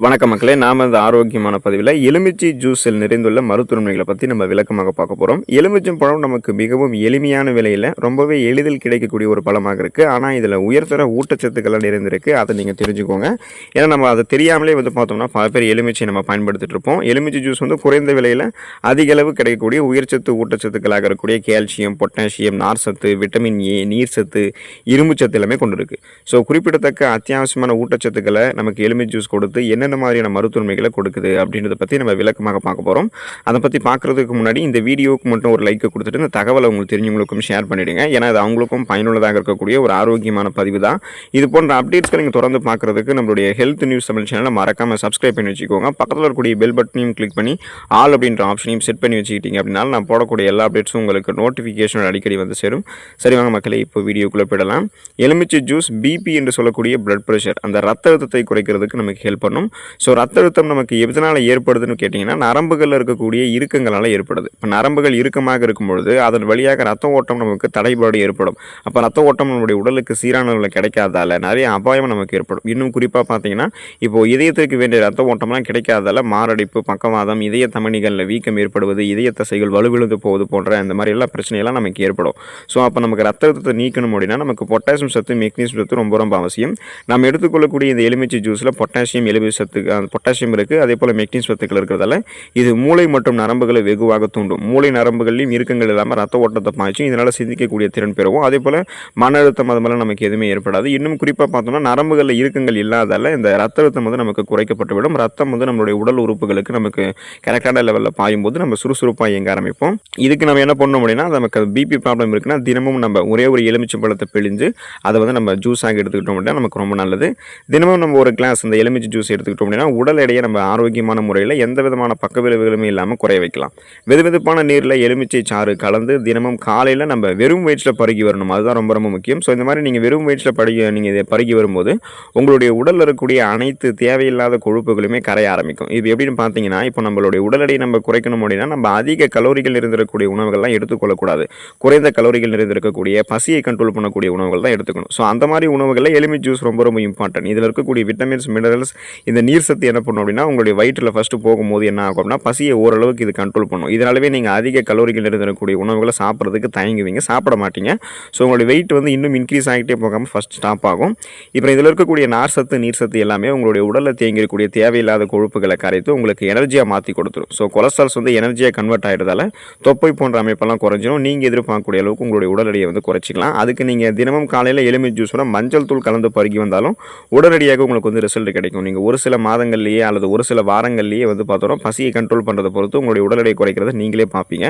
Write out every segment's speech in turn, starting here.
வணக்கம் மக்களே, நாம இந்த ஆரோக்கியமான பதிவில் எலுமிச்சை ஜூஸில் நிறைந்துள்ள மருத்துவமைகளை பற்றி நம்ம விளக்கமாக பார்க்க போகிறோம். எலுமிச்சம் பழம் நமக்கு மிகவும் எளிமையான விலையில் ரொம்பவே எளிதில் கிடைக்கக்கூடிய ஒரு பழமாக இருக்குது. ஆனால் இதில் உயர்தர ஊட்டச்சத்துக்கள்லாம் நிறைந்திருக்கு. அதை நீங்கள் தெரிஞ்சுக்கோங்க. ஏன்னா நம்ம அதை தெரியாமலே பார்த்தோம்னா பல பேர் எலுமிச்சை நம்ம பயன்படுத்திட்டு இருப்போம். எலுமிச்சை ஜூஸ் குறைந்த விலையில் அதிக அளவு கிடைக்கக்கூடிய உயர்ச்சத்து ஊட்டச்சத்துக்களாக இருக்கக்கூடிய கால்சியம், பொட்டாசியம், நார்சத்து, விட்டமின் ஏ, நீர் சத்து, இரும்பு சத்து எல்லாமே கொண்டு இருக்குது. ஸோ குறிப்பிடத்தக்க அத்தியாவசியமான ஊட்டச்சத்துக்களை நமக்கு எலுமிச்சை ஜூஸ் கொடுத்து என்னென்ன மாதிரியான மருத்துவமைகளை கொடுக்குது அப்படின்றத பற்றி நம்ம விளக்கமாக பார்க்க போகிறோம். அதை பற்றி பார்க்குறதுக்கு முன்னாடி இந்த வீடியோவுக்கு மட்டும் ஒரு லைக்கை கொடுத்துட்டு இந்த தகவலை உங்களுக்கு தெரிஞ்சவங்களுக்கும் ஷேர் பண்ணிவிடுங்க. ஏன்னா அது அவங்களுக்கும் பயனுள்ளதாக இருக்கக்கூடிய ஒரு ஆரோக்கியமான பதிவு தான். இது போன்ற அப்டேட்ஸ்களை நீங்கள் தொடர்ந்து பார்க்குறதுக்கு நம்மளுடைய ஹெல்த் நியூஸ் தமிழ் சேனலை மறக்காமல் சப்ஸ்கிரைப் பண்ணி வச்சுக்கோங்க. பக்கத்தில் இருக்கக்கூடிய பெல் பட்டனையும் கிளிக் பண்ணி ஆல் அப்படின்ற ஆப்ஷனையும் செட் பண்ணி வச்சுக்கிட்டீங்க அப்படின்னாலும் நான் போடக்கூடிய எல்லா அப்டேட்ஸும் உங்களுக்கு நோட்டிஃபிகேஷன் அடிக்கடி சேரும். சரி வாங்க மக்களே, இப்போ வீடியோக்குள்ளே போயிடலாம். எலுமிச்சை ஜூஸ் பிபி என்று சொல்லக்கூடிய பிளட் ப்ரெஷர், அந்த ரத்த அழுத்தத்தை குறைக்கிறதுக்கு நமக்கு ஹெல்ப் பண்ணும். ஸோ ரத்த அழுத்தம் நமக்கு எதனால் ஏற்படுதுன்னு கேட்டிங்கன்னா நரம்புகளில் இருக்கக்கூடிய இறுக்கங்களால் ஏற்படுது. இப்போ நரம்புகள் இறுக்கமாக இருக்கும்பொழுது அதன் வழியாக ரத்த ஓட்டம் நமக்கு தடைபாடு ஏற்படும். அப்போ ரத்த ஓட்டம் நம்முடைய உடலுக்கு சீரான அளவில் கிடைக்காதால நிறைய அபாயம் நமக்கு ஏற்படும். இன்னும் குறிப்பாக பார்த்தீங்கன்னா இப்போது இதயத்திற்கு வேண்டிய ரத்த ஓட்டம்லாம் கிடைக்காதால மாரடைப்பு, பக்கவாதம், இதய தமனிகளில் வீக்கம் ஏற்படுவது, இதய தசைகள் வலுவிழுந்து போவது போன்ற இந்த மாதிரி எல்லா பிரச்சனையெல்லாம் நமக்கு ஏற்படும். ஸோ அப்போ நமக்கு ரத்த அழுத்தத்தை நீக்கணும் அப்படின்னா நமக்கு பொட்டாசியம் சத்து, மெக்னீசியம் சத்து ரொம்ப ரொம்ப அவசியம். நம்ம எடுத்துக்கொள்ளக்கூடிய இந்த எலுமிச்சை ஜூஸில் பொட்டாசியம், எலுமிச்சை சத்து, பொட்டாசியம் இருக்குது, அதே போல் மெக்னீசியம் சத்துக்கள் இருக்கிறதால இது மூளை மற்றும் நரம்புகளை வெகுவாக தூண்டும். மூளை நரம்புகளையும் இறுக்கங்கள் இல்லாமல் ரத்த ஓட்டத்தை பாய்ச்சும். இதனால் சிந்திக்கக்கூடிய திறன் பெறுவோம். அதே போல் மன அழுத்தம் அது மாதிரிலாம் நமக்கு எதுவுமே ஏற்படாது. இன்னும் குறிப்பாக பார்த்தோம்னா நரம்புகளில் இறுக்கங்கள் இல்லாதால இந்த ரத்த அழுத்தம் நமக்கு குறைக்கப்பட்டுவிடும். ரத்தம் நம்மளுடைய உடல் உறுப்புகளுக்கு நமக்கு கரெக்டான லெவலில் பாயும் போது நம்ம சுறுசுறுப்பாக இயங்க ஆரம்பிப்போம். இதுக்கு நம்ம என்ன பண்ணணும் அப்படின்னா, நமக்கு பிபி ப்ராப்ளம் இருக்குன்னா தினமும் நம்ம ஒரே ஒரு எலுமிச்சை பழத்தை பிழிஞ்சு அதை நம்ம ஜூஸாக எடுத்துக்கிட்டோம் அப்படின்னா நமக்கு ரொம்ப நல்லது. தினமும் நம்ம ஒரு கிளாஸ் இந்த எலுமிச்சை ஜூஸ் எடுத்துக்கிட்டோம் அப்படின்னா உடல் எடையை நம்ம ஆரோக்கியமான முறையில் எந்த விதமான பக்க விளைவுகளுமே இல்லாமல் குறைய வைக்கலாம். வெதுவெதுப்பான நீரில் எலுமிச்சை சாறு கலந்து தினமும் காலையில் நம்ம வெறும் வயிற்றில் பருகி வரணும். அதுதான் ரொம்ப ரொம்ப முக்கியம். ஸோ இந்த மாதிரி நீங்கள் வெறும் வயிற்றில் நீங்கள் இதை பருகி வரும்போது உங்களுடைய உடலில் இருக்கக்கூடிய அனைத்து தேவையில்லாத கொழுப்புகளுமே கரைய ஆரம்பிக்கும். இது எப்படின்னு பார்த்தீங்கன்னா, இப்போ நம்மளுடைய உடல் எடையை நம்ம குறைக்கணும் அப்படின்னா நம்ம அதிக கலோரிகள் நிறைந்திருக்கக்கூடிய உணவுகள்லாம் எடுத்துக்கொள்ளக்கூடாது. குறைந்த கலோரிகள் நிறைந்திருக்கக்கூடிய பசியை கண்ட்ரோல் பண்ணக்கூடிய உணவுகள் தான் எடுத்துக்கணும். ஸோ அந்த மாதிரி உணவுகளில் எலுமிச்சை ஜூஸ் ரொம்ப ரொம்ப இம்பார்ட்டன்ட். இதில் இருக்கக்கூடிய விட்டமின்ஸ், மினரல்ஸ், இந்த நீர் சத்து என்ன பண்ணும் அப்படின்னா உங்களுடைய வயிற்றில் ஃபஸ்ட்டு போகும்போது என்ன ஆகும் அப்படின்னா பசியை ஓரளவுக்கு இது கண்ட்ரோல் பண்ணும். இதனாலவே நீங்கள் அதிக கலோரிகள் இருந்தக்கூடிய உணவுகளை சாப்பிட்றதுக்கு தயங்குவீங்க, சாப்பிட மாட்டீங்க. ஸோ உங்களுடைய வெயிட் இன்னும் இன்க்ரீஸ் ஆகிட்டே போகாமல் ஃபஸ்ட் ஸ்டாப் ஆகும். இப்போ இதில் இருக்கக்கூடிய நார் சத்து, நீர் சத்து எல்லாமே உங்களுடைய உடலில் தேங்கியிருக்கக்கூடிய தேவையில்லாத கொழுப்புகளை கரைத்து உங்களுக்கு எனர்ஜியாக மாற்றி கொடுத்துரும். ஸோ கொலஸ்ட்ரால்ஸ் எனர்ஜியாக கன்வெர்ட் ஆகிடுறதால தொப்பை போன்ற அமைப்பெல்லாம் குறைஞ்சிடும். நீங்கள் எதிர்பார்க்கக்கூடிய அளவுக்கு உங்களுடைய உடல் எடையை குறைச்சிக்கலாம். அதுக்கு நீங்கள் தினமும் காலையில் எலுமிச்சை ஜூஸோட மஞ்சள் தூள் கலந்து பருகி வந்தாலும் உடனடியாக உங்களுக்கு ரிசல்ட் கிடைக்கும். நீங்கள் ஒரு சில மாதங்கள்லேயே அல்லது ஒரு சில வாரங்கள்லேயே பார்த்தோம் பசியை கண்ட்ரோல் பண்ணுறதை பொறுத்து உங்களுடைய உடல் எடை குறைக்கிறத நீங்களே பார்ப்பீங்க.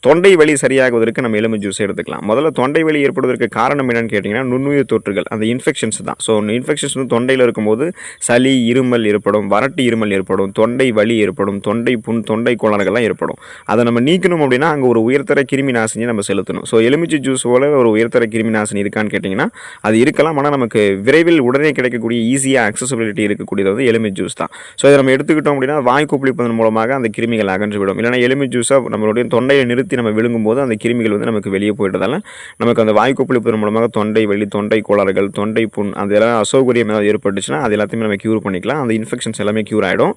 தொண்டை வலி சரியாகுவதற்கு நம்ம எலுமிச்சை ஜூஸ் எடுத்துக்கலாம். முதல்ல தொண்டை வலி ஏற்படுவதற்கு காரணம் என்னன்னு கேட்டிங்கன்னா நுண்ணுயிர் தொற்றுகள், அந்த இன்ஃபெக்ஷன்ஸ் தான். ஸோ இன்ஃபெக்ஷன்ஸ் தொண்டையில் இருக்கும்போது சளி, இருமல் ஏற்படும், வறட்டு இருமல் ஏற்படும், தொண்டை வலி ஏற்படும், தொண்டை புண், தொண்டை கோளாறுகள்லாம் ஏற்படும். அதை நம்ம நீக்கணும் அப்படின்னா அங்கே ஒரு உயர்தர கிருமி நாசினி நம்ம செலுத்தணும். ஸோ எலுமிச்சை ஜூஸ் போல ஒரு உயர்தர கிருமி நாசினி இருக்கான்னு கேட்டிங்கன்னா அது இருக்கலாம். ஆனால் நமக்கு விரைவில் உடனே கிடைக்கக்கூடிய ஈஸியாக அக்சசிபிலிட்டி இருக்கக்கூடியது எலுமிச்சை ஜூஸ் தான். ஸோ இதை நம்ம எடுத்துக்கிட்டோம் அப்படின்னா வாய் கொப்பளிப்பதன் மூலமாக அந்த கிருமிகள் அகன்றுவிடும். இல்லைனா எலுமிச்சை ஜூஸை நம்மளுடைய தொண்டையை நிறுத்தி நம்ம விழுங்கும்போது அந்த கிருமிகள் நமக்கு வெளியே போயிட்டதால நமக்கு அந்த வாய் கொப்பளிப்பதன் மூலமாக தொண்டை வலி, தொண்டை கோளாறுகள், தொண்டை புண் அதெல்லாம் அசௌகரியம் ஏதாவது ஏற்பட்டுச்சுன்னா அது எல்லாத்தையுமே நம்ம க்யூர் பண்ணிக்கலாம். அந்த இன்ஃபெக்ஷன்ஸ் எல்லாமே க்யூர் ஆகிடும்.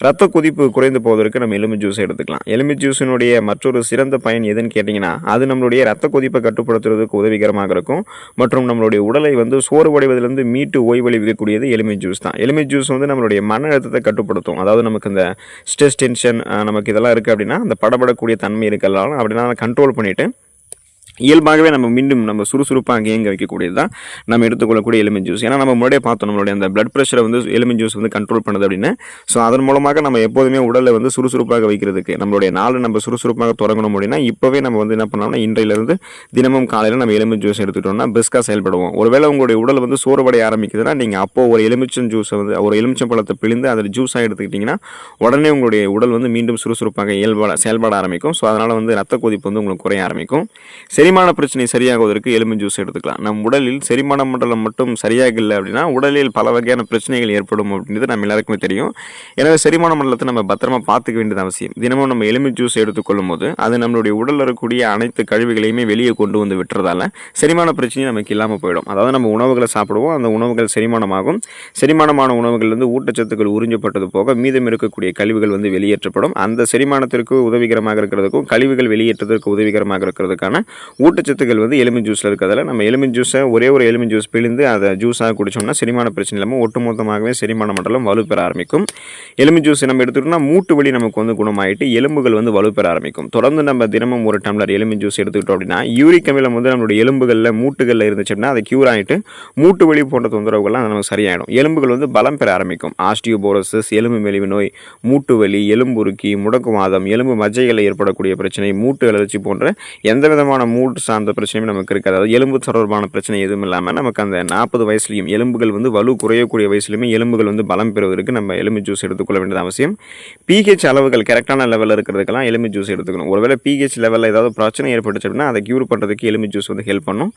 ரத்த கொதிப்பு குறைந்து போவதற்கு நம்ம எலுமிச்சை ஜூஸ் எடுத்துக்கலாம். எலுமிச்சை ஜூஸினுடைய மற்றொரு சிறந்த பயன் எதுன்னு கேட்டிங்கன்னா அது நம்மளுடைய ரத்த கொதிப்பை கட்டுப்படுத்துறதுக்கு உதவிகரமாக இருக்கும். மற்றும் நம்மளுடைய உடலை சோர்வடைவதிலிருந்து மீட்டு ஓய்வளிக்கக்கூடியது எலுமிச்சை ஜூஸ் தான். எலுமிச்சை ஜூஸ் நம்மளுடைய மன அழுத்தத்தை கட்டுப்படுத்தும். அதாவது நமக்கு இந்த ஸ்ட்ரெஸ், டென்ஷன் நமக்கு இதெல்லாம் இருக்குது அப்படின்னா அந்த படபடக்கூடிய தன்மை இருக்கலாம் அப்படின்னா கண்ட்ரோல் பண்ணிவிட்டு இயல்பாகவே நம்ம சுறுசுறுப்பாக இயங்க வைக்கக்கூடியது தான் நம்ம எடுத்துக்கொள்ளக்கூடிய எலுமிச்சை ஜூஸ். ஏன்னா நம்ம முன்னாடியே பார்த்தோம் நம்மளுடைய அந்த பிளட் ப்ரெஷரை எலுமிச்சை ஜூஸ் கண்ட்ரோல் பண்ணுது அப்படின்னு. ஸோ அதன் மூலமாக நம்ம எப்போதுமே உடலை சுறுசுறுப்பாக வைக்கிறதுக்கு நம்மளுடைய நாள் நம்ம சுறுசுறுப்பாக தொடங்கணும் அப்படின்னா இப்போவே நம்ம என்ன பண்ணோம்னா இன்றையிலிருந்து தினமும் காலையில் நம்ம எலுமிச்சை ஜூஸ் எடுத்துக்கிட்டோம்னா பிரிஸ்காக செயல்படுவோம். ஒருவேளை உங்களுடைய உடல் சோர்வடைய ஆரம்பிக்குதுன்னா நீங்கள் அப்போது ஒரு எலுமிச்சம் ஜூஸை ஒரு எலுமிச்சம் பழத்தை பிழிந்து அதில் ஜூஸாக எடுத்துக்கிட்டிங்கன்னா உடனே உங்களுடைய உடல் மீண்டும் சுறுசுறுப்பாக செயல்பட ஆரம்பிக்கும். ஸோ அதனால் ரத்த கொதிப்பு உங்களுக்கு குறைய ஆரம்பிக்கும். செரிமான பிரச்சனை சரியாகுவதற்கு எலும்பு ஜூஸ் எடுத்துக்கலாம். நம் உடலில் செரிமான மண்டலம் மட்டும் சரியாக இல்லை அப்படின்னா உடலில் பல வகையான பிரச்சனைகள் ஏற்படும் அப்படின்றது நம்ம எல்லாருக்குமே தெரியும். எனவே செரிமான மண்டலத்தை நம்ம பத்திரமா பார்த்துக்க வேண்டியது அவசியம். தினமும் நம்ம எலும்பு ஜூஸ் எடுத்துக்கொள்ளும் போது அது நம்மளுடைய உடலில் இருக்கக்கூடிய அனைத்து கழிவுகளையுமே வெளியே கொண்டு வந்து விட்டுறதால செரிமான பிரச்சனை நமக்கு இல்லாமல் போயிடும். அதாவது நம்ம உணவுகளை சாப்பிடுவோம், அந்த உணவுகள் செரிமானமாகும். செரிமானமான உணவுகள்லேருந்து ஊட்டச்சத்துக்கள் உறிஞ்சப்பட்டது போக மீதம் இருக்கக்கூடிய கழிவுகள் வந்து வெளியேற்றப்படும். அந்த செரிமானத்திற்கு உதவிகரமாக இருக்கிறதுக்கும் கழிவுகள் வெளியேற்றத்திற்கு உதவிகரமாக இருக்கிறதுக்கான ஊட்டச்சத்துக்கள் வந்து எலும்பு ஜூஸில் இருக்கிறதால நம்ம எலும்பு ஜூஸை ஒரே ஒரு எலும்பு ஜூஸ் பிழிந்து அதை ஜூஸாக குடிச்சோம்னா செரிமான பிரச்சனை இல்லாமல் ஒட்டுமொத்தமாகவே செரிமான மண்டலம் வலுப்பெற ஆரம்பிக்கும். எலும்பு ஜூஸ் நம்ம எடுத்துட்டோம்னா மூட்டு வலி நமக்கு வந்து குணமாயிட்டு எலும்புகள் வந்து வலுப்பெற ஆரம்பிக்கும். தொடர்ந்து நம்ம தினமும் ஒரு டம்ளர் எலும்பு ஜூஸ் எடுத்துக்கிட்டோம் அப்படின்னா யூரிக் அமிலம் வந்து நம்மளுடைய எலும்புகளில் மூட்டுகளில் இருந்துச்சு அப்படின்னா அதை க்யூர் ஆகிட்டு மூட்டு வலி போன்ற தொந்தரவுகள்லாம் நமக்கு சரியாயிடும். எலும்புகள் வந்து பலம் பெற ஆரம்பிக்கும். ஆஸ்டியோபோரோசிஸ், எலும்பு மெலிவு நோய், மூட்டு வலி, எலும்புருக்கி, முடக்குவாதம், எலும்பு மஜ்ஜைகளில் ஏற்படக்கூடிய பிரச்சனை, மூட்டு அலர்ச்சி போன்ற எந்த விதமான மூட்டு சார்ந்த பிரச்சனையும் நமக்கு இருக்காது. அதாவது எலும்பு தொடர்பான பிரச்சனை எதுவும் இல்லாமல் நமக்கு அந்த 40 வயசுலையும் எலும்புகள் வந்து வலு குறையக்கூடிய வயசுலையுமே எலும்புகள் வந்து பலம் பெறுவதற்கு நம்ம எலும்பு ஜூஸ் எடுத்துக்கொள்ள வேண்டியது அவசியம். பிஹெச் அளவுகள் கரெக்டான லெவலில் இருக்கிறதுக்கெல்லாம் எலும்பு ஜூஸ் எடுத்துக்கணும். ஒருவேளை பிஹெச் லெவலில் ஏதாவது பிரச்சனை ஏற்பட்டுச்சு அப்படின்னா அதை க்யூர் பண்ணுறதுக்கு எலும்பு ஜூஸ் வந்து ஹெல்ப் பண்ணும்.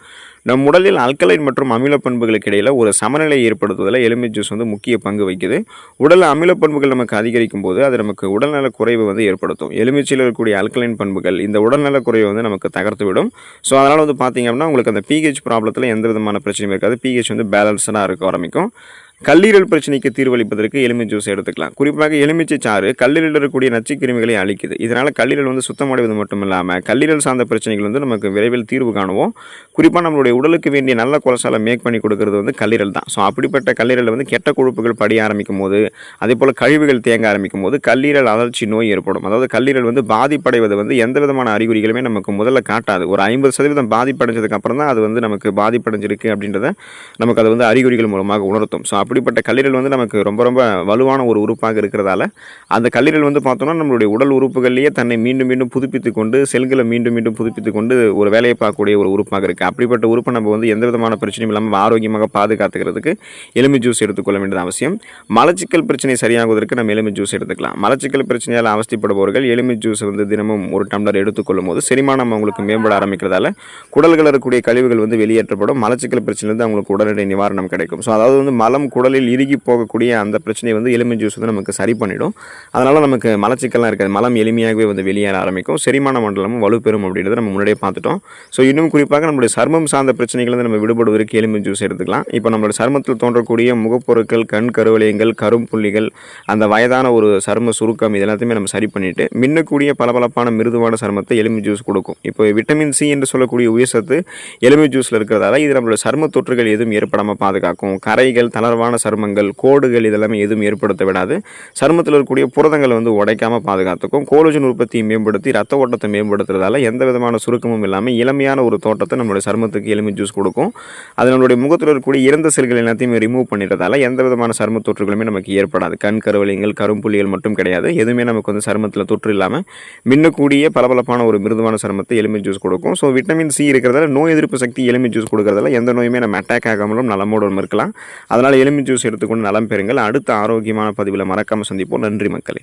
நம் உடலில் ஆல்கலைன் மற்றும் அமில பண்புகளுக்கு இடையில் ஒரு சமநிலை ஏற்படுத்துவதில் எலும்பு ஜூஸ் வந்து முக்கிய பங்கு வகிக்குது. உடல் அமில பண்புகள் நமக்கு அதிகரிக்கும் போது அது நமக்கு உடல்நல குறைவு வந்து ஏற்படுத்தும். எலுமிச்சையில் இருக்கக்கூடிய ஆல்கலைன் பண்புகள் இந்த உடல்நல குறைவை வந்து நமக்கு தகர்த்து விடும். ஸோ அதனால் வந்து பார்த்தீங்க அப்படின்னா உங்களுக்கு அந்த பிஹெச் ப்ராப்ளத்தில் எந்த விதமான பிரச்சனையும் இருக்காது. பிஹெச் வந்து பேலன்ஸாக இருக்க ஆரம்பிக்கும். கல்லீரல் பிரச்சனைக்கு தீர்வளிப்பதற்கு எலுமிச்சை ஜூஸ் எடுத்துக்கலாம். குறிப்பாக எலுமிச்சை சாறு கல்லீரலில் இருக்கக்கூடிய நச்சுக்கிருமிகளை அழிக்குது. இதனால் கல்லீரல் வந்து சுத்தமடைவது மட்டும் இல்லாமல் கல்லீரல் சார்ந்த பிரச்சனைகள் வந்து நமக்கு விரைவில் தீர்வு காணுவோம். குறிப்பாக நம்மளுடைய உடலுக்கு வேண்டிய நல்ல கொலஸ்ட்ராலை மேக் பண்ணி கொடுக்கறது வந்து கல்லீரல் தான். ஸோ அப்படிப்பட்ட கல்லீரலில் வந்து கெட்ட கொழுப்புகள் படிய ஆரம்பிக்கும் போது அதே போல் கழிவுகள் தேங்க ஆரம்பிக்கும் போது கல்லீரல் அழற்சி நோய் ஏற்படும். அதாவது கல்லீரல் வந்து பாதிப்படைவது வந்து எந்த விதமான அறிகுறிகளுமே நமக்கு முதல்ல காட்டாது. ஒரு 50% பாதிப்படைஞ்சதுக்கு அப்புறம் தான் அது வந்து நமக்கு பாதிப்படைஞ்சிருக்கு அப்படின்றத நமக்கு அது வந்து அறிகுறிகள் மூலமாக உணர்த்தும். ஸோ அப்படிப்பட்ட கல்லீரல் வந்து நமக்கு ரொம்ப ரொம்ப வலுவான ஒரு உறுப்பாக இருக்கிறதால அந்த கல்லீரல் வந்து பார்த்தோம்னா நம்மளுடைய உடல் உறுப்புகள்லேயே தன்னை மீண்டும் மீண்டும் புதுப்பித்து கொண்டு செல்களை மீண்டும் மீண்டும் புதுப்பித்து கொண்டு ஒரு வேலையை பார்க்கக்கூடிய ஒரு உறுப்பாக இருக்குது. அப்படிப்பட்ட உறுப்பை நம்ம வந்து எந்த விதமான பிரச்சனையும் இல்லாமல் ஆரோக்கியமாக பாதுகாத்துக்கிறதுக்கு எலும்பு ஜூஸ் எடுத்துக்கொள்ள வேண்டியது அவசியம். மலச்சிக்கல் பிரச்சனை சரியாகுவதற்கு நம்ம எலும்பு ஜூஸ் எடுத்துக்கலாம். மலச்சிக்கல் பிரச்சனையால் அவஸ்தைப்படுபவர்கள் எலும்பு ஜூஸ் வந்து தினமும் ஒரு டம்ளர் எடுத்துக்கொள்ளும் போது செரிமானம் அவங்களுக்கு மேம்பட ஆரம்பிக்கிறதால குடல்கள் இருக்கக்கூடிய கழிவுகள் வந்து வெளியேற்றப்படும். மலச்சிக்கல் பிரச்சனையிலிருந்து அவங்களுக்கு உடனடி நிவாரணம் கிடைக்கும். ஸோ அதாவது வந்து மலம் குடலில் இறுகி போகக்கூடிய அந்த பிரச்சனையை வந்து எலும்பு ஜூஸ் வந்து நமக்கு சரி பண்ணிடும். அதனால் நமக்கு மலச்சிக்கல்லாம் இருக்காது. மலம் எளிமையாகவே வந்து வெளியேற ஆரம்பிக்கும். செரிமான மண்டலமும் வலுப்பெறும் அப்படின்றத நம்ம முன்னாடியே பார்த்துட்டோம். ஸோ இன்னும் குறிப்பாக நம்மளுடைய சர்மம் சார்ந்த பிரச்சனைகள் வந்து நம்ம விடுபடுவதற்கு எலும்பு ஜூஸ் எடுத்துக்கலாம். இப்போ நம்மளுடைய சர்மத்தில் தோன்றக்கூடிய முகப்பொருட்கள், கண் கருவளையங்கள், கரும்புள்ளிகள், அந்த வயதான ஒரு சர்ம சுருக்கம் இது எல்லாத்தையுமே நம்ம சரி பண்ணிட்டு மின்னக்கூடிய பளபளப்பான மிருதுவான சர்மத்தை எலும்பு ஜூஸ் கொடுக்கும். இப்போ விட்டமின் சி என்று சொல்லக்கூடிய உயிர் சத்து எலும்பு ஜூஸில் இருக்கிறதால இது நம்மளுடைய சர்ம தொற்றுகள் எதுவும் ஏற்படாமல் பாதுகாக்கும். கரைகள், தளர்வான சர்மங்கள், கோடுகள் இதெல்லாமே எதுவும் ஏற்படுத்த விடாது. சருமத்தில் இருக்கக்கூடிய புரதங்களை வந்து உடைக்காமல் பாதுகாத்துக்கும். கோலோஜன் உற்பத்தியை மேம்படுத்தி ரத்த ஓட்டத்தை மேம்படுத்துறதால எந்த விதமான சுருக்கமும் இல்லாமல் இளமையான ஒரு தோட்டத்தை நம்மளுடைய சருமத்துக்கு எலும்பு ஜூஸ் கொடுக்கும். அது நம்மளுடைய முகத்தில் இருக்கக்கூடிய இறந்த செல்கள் எல்லாத்தையுமே ரிமூவ் பண்ணிடுறதால எந்த விதமான சரும தொற்றுகளுமே நமக்கு ஏற்படாது. கண் கருவளையங்கள், கரும்புள்ளிகள் மட்டும் கிடையாது. எதுவுமே நமக்கு வந்து சருமத்தில் தொற்று இல்லாமல் மின்னக்கூடிய பளபளப்பான ஒரு மிருதுவான சருமத்தை எலும்பு ஜூஸ் கொடுக்கும். ஸோ விட்டமின் சி இருக்கிறதால நோய் எதிர்ப்பு சக்தி எலும்பு ஜூஸ் கொடுக்கறதால எந்த நோயுமே நம்ம அட்டாக் ஆகாமலும் நலமோடு இருக்கலாம். அதனால் எலும்பு ஜூஸ் எடுத்துக்கொண்டு நலம் பெறுங்கள். அடுத்த ஆரோக்கியமான பதிவில் மறக்காமல் சந்திப்போம். நன்றி மக்களே.